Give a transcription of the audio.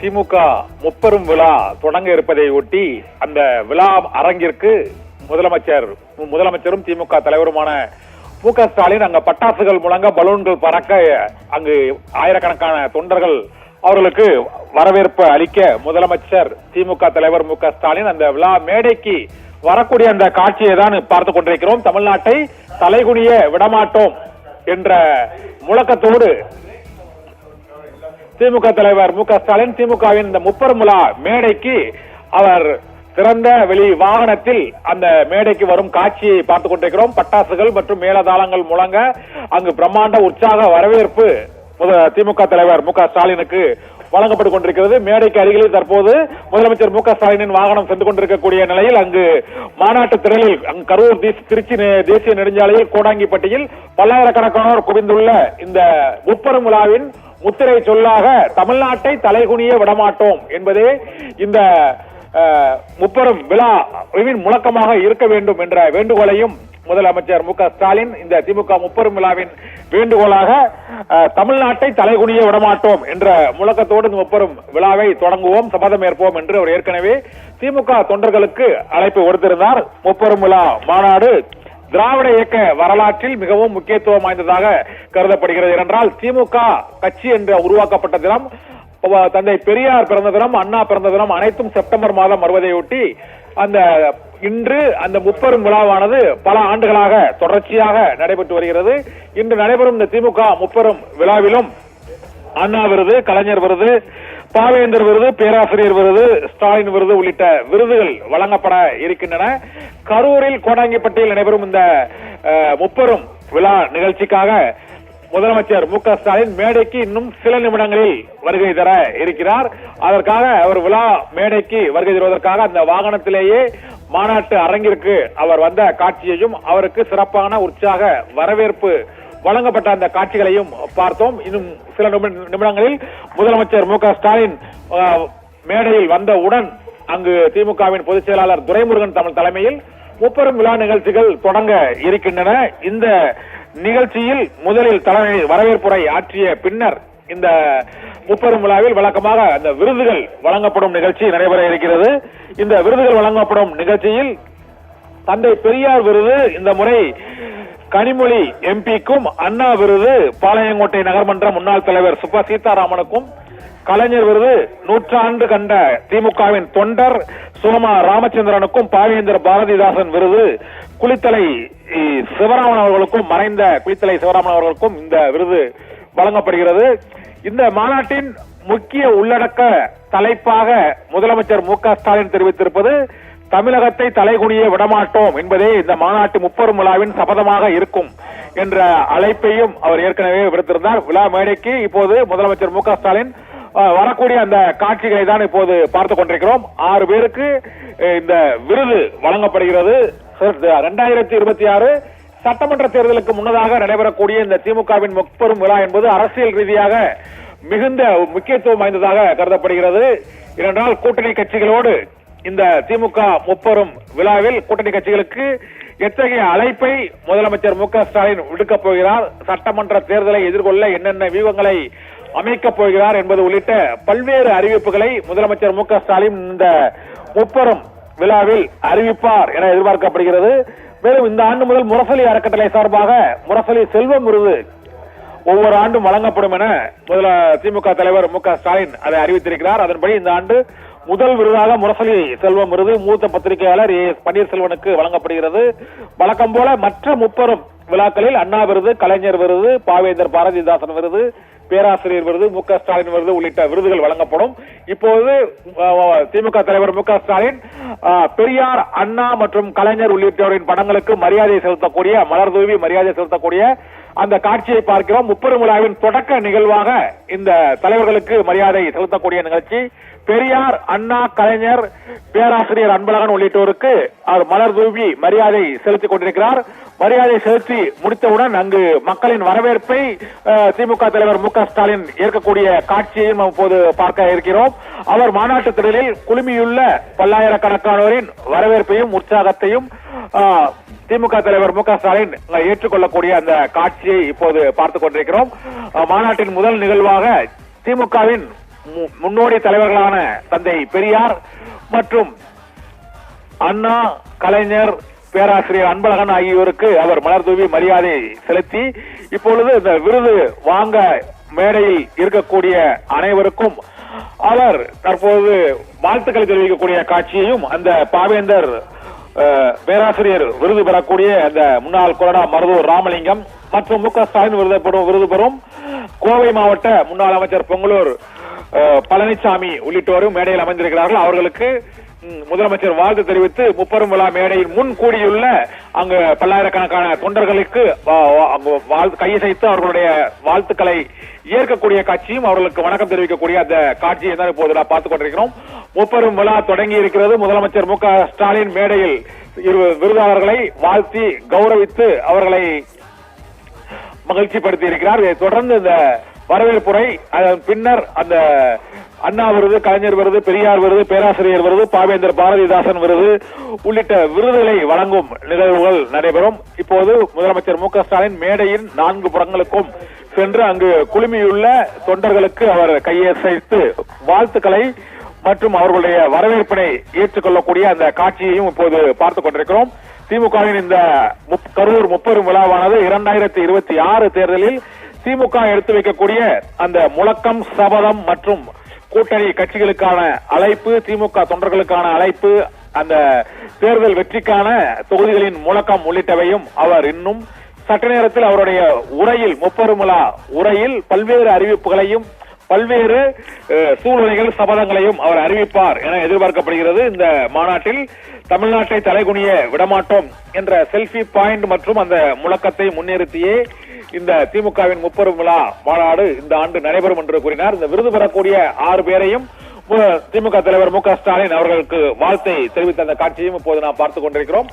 திமுக முப்பெரும் விழா தொடங்க இருப்பதை ஒட்டி அந்த விழா அரங்கிற்கு முதலமைச்சரும் திமுக தலைவருமான மு.க. ஸ்டாலின் அங்க பட்டாசுகள் முழங்க பலூன்கள் பறக்க அங்கு ஆயிரக்கணக்கான தொண்டர்கள் அவர்களுக்கு வரவேற்பு அளிக்க முதலமைச்சர் திமுக தலைவர் மு.க. ஸ்டாலின் அந்த விழா மேடைக்கு வரக்கூடிய அந்த காட்சியை தான் பார்த்துக் கொண்டிருக்கிறோம். தமிழ்நாட்டை தலைகுனிய விடமாட்டோம் என்ற முழக்கத்தோடு திமுக தலைவர் மு.க. ஸ்டாலின் திமுகவின் இந்த முப்பெரும் விழா மேடைக்கு அவர் திறந்த வெளி வாகனத்தில் அந்த மேடைக்கு வரும் காட்சியை பார்த்துக் கொண்டிருக்கிறோம். பட்டாசுகள் மற்றும் மேலதாளங்கள் முழங்க அங்கு பிரம்மாண்ட உற்சாக வரவேற்பு திமுக தலைவர் மு.க. ஸ்டாலினுக்கு வழங்கப்பட்டுக் கொண்டிருக்கிறது. மேடைக்கு அருகில் தற்போது முதலமைச்சர் மு.க. ஸ்டாலினின் வாகனம் சென்று கொண்டிருக்கக்கூடிய நிலையில் அங்கு மாநாட்டு திரளில் கரூர் திருச்சி தேசிய நெடுஞ்சாலையில் கோடாங்கிப்பட்டியில் பல்லாயிரக்கணக்கானோர் குவிந்துள்ள இந்த முப்பெரும் விழாவின் முத்திரை சொல்லாக தமிழ்நாட்டை தலைகுனிய விடமாட்டோம் என்பதே இந்த முப்பெரும் விழாவின் முழக்கமாக இருக்க வேண்டும் என்ற வேண்டுகோளையும் முதலமைச்சர் மு.க. ஸ்டாலின் இந்த திமுக முப்பெரும் விழாவின் வேண்டுகோளாக தமிழ்நாட்டை தலைகுனிய விடமாட்டோம் என்ற முழக்கத்தோடு இந்த முப்பெரும் விழாவை தொடங்குவோம், சபதம் ஏற்போம் என்று அவர் ஏற்கனவே திமுக தொண்டர்களுக்கு அழைப்பு கொடுத்திருந்தார். முப்பெரும் விழா மாநாடு திராவிட இயக்க வரலாற்றில் மிகவும் முக்கியத்துவம் வாய்ந்ததாக கருதப்படுகிறது. ஏனென்றால் திமுக கட்சி என்று உருவாக்கப்பட்ட தினம், தந்தை பெரியார் பிறந்த தினம், அண்ணா பிறந்த தினம் அனைத்தும் செப்டம்பர் மாதம் வருவதையொட்டி இன்று அந்த முப்பெரும் விழாவானது பல ஆண்டுகளாக தொடர்ச்சியாக நடைபெற்று வருகிறது. இன்று நடைபெறும் இந்த திமுக முப்பெரும் விழாவிலும் அண்ணா விருது, கலைஞர் விருது, பாவேந்தர் விருது, பேராசிரியர் விருது, ஸ்டாலின் விருது உள்ளிட்ட விருதுகள் வழங்கப்பட இருக்கின்றன. கரூரில் கோடாங்கிப்பட்டியில் நடைபெறும் இந்த முப்பெரும் விழா நிகழ்ச்சிக்காக முதலமைச்சர் மு.க. ஸ்டாலின் மேடைக்கு இன்னும் சில நிமிடங்களில் வருகை தர இருக்கிறார். அதற்காக அவர் விழா மேடைக்கு வருகை தருவதற்காக அந்த வாகனத்திலேயே மாநாட்டு அரங்கிற்கு அவர் வந்த காட்சியையும் அவருக்கு சிறப்பான உற்சாக வரவேற்பு வழங்கப்பட்ட அந்த காட்சிகளையும் பார்த்தோம். இன்னும் சில நிமிடங்களில் முதலமைச்சர் மு.க. ஸ்டாலின் மேடையில் வந்தவுடன் அங்கு திமுகவின் பொதுச் செயலாளர் துரைமுருகன் தலைமையில் முப்பெரும் விழா நிகழ்ச்சிகள் தொடங்க இருக்கின்றன. இந்த நிகழ்ச்சியில் முதலில் தலைமை வரவேற்புரை ஆற்றிய பின்னர் இந்த முப்பெரும் விழாவில் வழக்கமாக அந்த விருதுகள் வழங்கப்படும் நிகழ்ச்சி நடைபெற இருக்கிறது. இந்த விருதுகள் வழங்கப்படும் நிகழ்ச்சியில் தந்தை பெரியார் விருது இந்த முறை கனிமொழி எம்பிக்கும், அண்ணா விருது பாளையங்கோட்டை நகர்மன்ற முன்னாள் தலைவர் சுப்ப சீதாராமனுக்கும், கலைஞர் விருது நூற்றாண்டு கண்ட திமுகவின் தொண்டர் சோமா ராமச்சந்திரனுக்கும், பாவேந்தர் பாரதிதாசன் விருது குளித்தலை சிவராமன் அவர்களுக்கும், மறைந்த குளித்தலை சிவராமன் அவர்களுக்கும் இந்த விருது வழங்கப்படுகிறது. இந்த மாநாட்டின் முக்கிய உள்ளடக்க தலைப்பாக முதலமைச்சர் மு.க. ஸ்டாலின் தெரிவித்திருப்பது தமிழகத்தை தலைகுனிய விடமாட்டோம் என்பதே இந்த மாநாட்டு முப்பெரும் விழாவின் சபதமாக இருக்கும் என்ற அழைப்பையும் அவர் ஏற்கனவே விடுத்திருந்தார். விழா மேடைக்கு இப்போது முதலமைச்சர் மு.க. ஸ்டாலின் வரக்கூடிய அந்த காட்சிகளை தான் இப்போது பார்த்துக் கொண்டிருக்கிறோம். 6 பேருக்கு இந்த விருது வழங்கப்படுகிறது. 2026 சட்டமன்ற தேர்தலுக்கு முன்னதாக நடைபெறக்கூடிய இந்த திமுகவின் முப்பெரும் விழா என்பது அரசியல் ரீதியாக மிகுந்த முக்கியத்துவம் வாய்ந்ததாக கருதப்படுகிறது. ஏனென்றால் கூட்டணி கட்சிகளோடு இந்த திமுக முப்பெரும் விழாவில் கூட்டணி கட்சிகளுக்கு எத்தகைய அழைப்பை முதலமைச்சர் மு.க. ஸ்டாலின் விடுக்கப் போகிறார், சட்டமன்ற தேர்தலை எதிர்கொள்ள என்னென்ன வியூகங்களை அமைக்கப் போகிறார் என்பது உள்ளிட்ட பல்வேறு அறிவிப்புகளை முதலமைச்சர் மு.க. ஸ்டாலின் இந்த முப்பெரும் விழாவில் அறிவிப்பார் என எதிர்பார்க்கப்படுகிறது. மேலும் இந்த ஆண்டு முதல் முரசொலி அறக்கட்டளை சார்பாக முரசொலி செல்வம் விருது ஒவ்வொரு ஆண்டும் வழங்கப்படும் என திமுக தலைவர் மு.க. ஸ்டாலின் அதை அறிவித்திருக்கிறார். அதன்படி இந்த ஆண்டு முதல் விருதாக முரசொலி செல்வம் விருது மூத்த பத்திரிகையாளர் பன்னீர்செல்வனுக்கு வழங்கப்படுகிறது. வழக்கம் போல மற்ற முப்பெரும் விழாக்களில் அண்ணா விருது, கலைஞர் விருது, பாவேந்தர் பாரதிதாசன் விருது, பேராசிரியர் விருது, மு.க. ஸ்டாலின் விருது உள்ளிட்ட விருதுகள் வழங்கப்படும். இப்போது திமுக தலைவர் மு.க. ஸ்டாலின் பெரியார், அண்ணா மற்றும் கலைஞர் உள்ளிட்டோரின் படங்களுக்கு மரியாதை செலுத்தக்கூடிய, மலர் தூவி மரியாதை செலுத்தக்கூடிய அந்த காட்சியை பார்க்கிறோம். முப்பெரும் விழாவின் தொடக்க நிகழ்வாக இந்த தலைவர்களுக்கு மரியாதை செலுத்தக்கூடிய நிகழ்ச்சி. பெரியார், அண்ணா, கலைஞர், பேராசிரியர் அன்பழகன் உள்ளிட்டோருக்கு அவர் மலர் தூவி மரியாதை செலுத்திக் கொண்டிருக்கிறார். மரியாதை செலுத்தி முடித்தவுடன் அங்கு மக்களின் வரவேற்பை திமுக தலைவர் மு.க. ஸ்டாலின் ஏற்கக்கூடிய காட்சியையும் இப்போது பார்க்க இருக்கிறோம். அவர் மாநாட்டு திடலில் குழுமியுள்ள பல்லாயிரக்கணக்கானோரின் வரவேற்பையும் உற்சாகத்தையும் திமுக தலைவர் மு.க. ஸ்டாலின் ஏற்றுக்கொள்ளக்கூடிய அந்த காட்சியை இப்போது பார்த்துக் கொண்டிருக்கிறோம். மாநாட்டின் முதல் நிகழ்வாக திமுகவின் முன்னோடி தலைவர்களான தந்தை பெரியார் மற்றும் அண்ணா, கலைஞர், பேராசிரியர் அன்பழகன் ஆகியோருக்கு அவர் மலர் தூவி மரியாதை செலுத்தி இப்பொழுது இந்த விருது வாங்க மேடையில் இருக்கக்கூடிய அனைவருக்கும் அவர் தற்போது வாழ்த்துக்களை தெரிவிக்கக்கூடிய காட்சியையும் அந்த பாவேந்தர் பேராசிரியர் விருது பெறக்கூடிய அந்த முன்னாள் கொறடா மருதூர் ராமலிங்கம் மற்றும் மு க ஸ்டாலின் விருது பெறும் கோவை மாவட்ட முன்னாள் அமைச்சர் பொங்கலூர் பழனிசாமி உள்ளிட்டோரும் மேடையில் அமைந்திருக்கிறார்கள். அவர்களுக்கு முதலமைச்சர் வாழ்த்து தெரிவித்து முப்பெரும் விழா மேடையின் முன் கூடியுள்ள அங்கு பல்லாயிரக்கணக்கான தொண்டர்களுக்கு கையசைத்து அவர்களுடைய வாழ்த்துக்களை ஏற்கக்கூடிய காட்சியும் அவர்களுக்கு வணக்கம் தெரிவிக்கக்கூடிய அந்த காட்சியை தான் இப்போது நான் பார்த்துக் கொண்டிருக்கிறோம். முப்பெரும் விழா தொடங்கி இருக்கிறது. முதலமைச்சர் மு க ஸ்டாலின் மேடையில் விருதாளர்களை வாழ்த்தி கௌரவித்து அவர்களை மகிழ்ச்சிப்படுத்தி இருக்கிறார். இதை தொடர்ந்து இந்த வரவேற்புரை, அதன் பின்னர் அந்த அண்ணா விருது, கலைஞர் விருது, பெரியார் விருது, பேராசிரியர் விருது, பாவேந்தர் பாரதிதாசன் விருது உள்ளிட்ட விருதுகளை வழங்கும் நிகழ்வுகள் நடைபெறும். இப்போது முதலமைச்சர் மு க ஸ்டாலின் மேடையின் 4 புறங்களுக்கும் சென்று அங்கு குழுமியுள்ள தொண்டர்களுக்கு அவர் கையசைத்து வாழ்த்துக்களை மற்றும் அவர்களுடைய வரவேற்பினை ஏற்றுக்கொள்ளக்கூடிய அந்த காட்சியையும் இப்போது பார்த்துக் கொண்டிருக்கிறோம். திமுகவின் இந்த கரூர் முப்பெரும் விழாவானது 2026 தேர்தலில் திமுக எடுத்து வைக்கக்கூடிய அந்த முழக்கம், சபதம் மற்றும் கூட்டணி கட்சிகளுக்கான அழைப்பு, திமுக தொண்டர்களுக்கான அழைப்பு, அந்த தேர்தல் வெற்றிக்கான தொகுதிகளின் முழக்கம் உள்ளிட்டவையும் அவர் இன்னும் சற்று நேரத்தில் அவருடைய உரையில், முப்பெரும் விழா உரையில் பல்வேறு அறிவிப்புகளையும் பல்வேறு சூழ்நிலைகள், சபதங்களையும் அவர் அறிவிப்பார் என எதிர்பார்க்கப்படுகிறது. இந்த மாநாட்டில் தமிழ்நாட்டை தலைகுனிய விடமாட்டோம் என்ற செல்ஃபி பாயிண்ட் மற்றும் அந்த முழக்கத்தை முன்னிறுத்தியே இந்த திமுகவின் முப்பெரும் விழா மாநாடு இந்த ஆண்டு நடைபெறும் என்று கூறினார். இந்த விருது பெறக்கூடிய 6 பேரையும் திமுக தலைவர் மு க ஸ்டாலின் அவர்களுக்கு வாழ்த்தை தெரிவித்த அந்த காட்சியையும் இப்போது நாம் பார்த்துக் கொண்டிருக்கிறோம்.